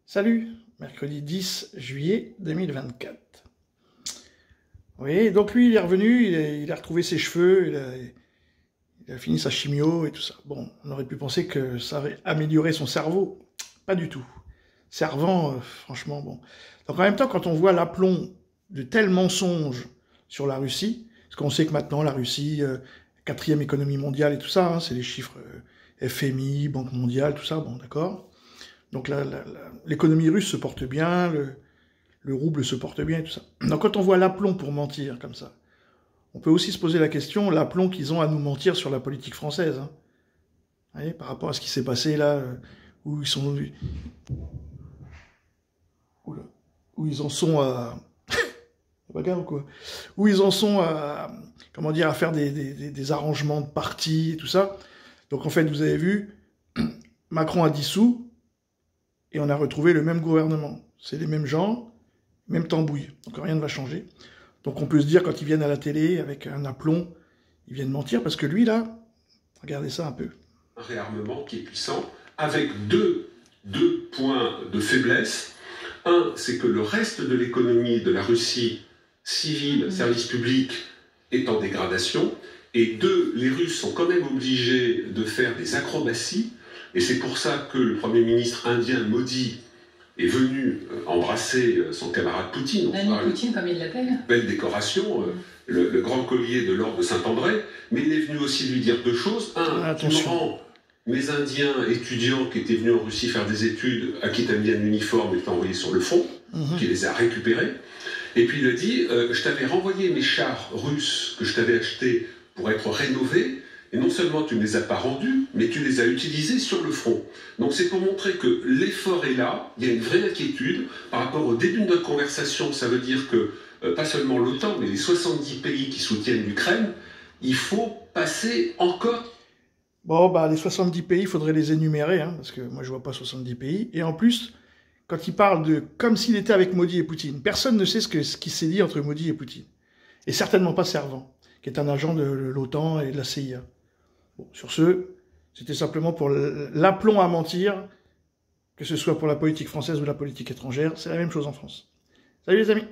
Salut, mercredi 10 juillet 2024. Oui, donc lui, il est revenu, il a retrouvé ses cheveux, il a fini sa chimio et tout ça. Bon, on aurait pu penser que ça aurait amélioré son cerveau. Pas du tout. Servant, franchement, bon. Donc en même temps, quand on voit l'aplomb de tels mensonges sur la Russie, parce qu'on sait que maintenant, la Russie, quatrième économie mondiale et tout ça, hein, c'est les chiffres FMI, Banque mondiale, tout ça, bon, d'accord. Donc l'économie russe se porte bien, le rouble se porte bien et tout ça. Donc quand on voit l'aplomb pour mentir comme ça, on peut aussi se poser la question, l'aplomb qu'ils ont à nous mentir sur la politique française. Hein. Vous voyez, par rapport à ce qui s'est passé là, où ils sont... Où ils en sont à... Bagarre ou quoi? Où ils en sont à... Comment dire, à faire des arrangements de partis et tout ça. Donc en fait, vous avez vu, Macron a dissous, et on a retrouvé le même gouvernement. C'est les mêmes gens, même tambouille. Donc rien ne va changer. Donc on peut se dire, quand ils viennent à la télé avec un aplomb, ils viennent mentir, parce que lui, là, regardez ça un peu. Un réarmement qui est puissant, avec deux points de faiblesse. Un, c'est que le reste de l'économie de la Russie, civile, service public, est en dégradation. Et deux, les Russes sont quand même obligés de faire des acrobaties. Et c'est pour ça que le Premier ministre indien Modi est venu embrasser son camarade Poutine. Poutine, comme il l'appelle. Belle décoration, le grand collier de l'ordre de Saint-André. Mais il est venu aussi lui dire deux choses. Un, tu me rends mes Indiens étudiants qui étaient venus en Russie faire des études, à qui t'as mis un uniforme et t'as envoyé sur le front, qui les a récupérés. Et puis il a dit, je t'avais renvoyé mes chars russes que je t'avais achetés pour être rénovés. Et non seulement tu ne les as pas rendus, mais tu les as utilisés sur le front. Donc c'est pour montrer que l'effort est là, il y a une vraie inquiétude. Par rapport au début de notre conversation, ça veut dire que, pas seulement l'OTAN, mais les 70 pays qui soutiennent l'Ukraine, il faut passer encore... Bon, bah les 70 pays, il faudrait les énumérer, hein, parce que moi je vois pas 70 pays. Et en plus, quand il parle de... comme s'il était avec Modi et Poutine, personne ne sait ce qui s'est dit entre Modi et Poutine. Et certainement pas Servan, qui est un agent de l'OTAN et de la CIA. Bon, sur ce, c'était simplement pour l'aplomb à mentir, que ce soit pour la politique française ou la politique étrangère, c'est la même chose en France. Salut les amis!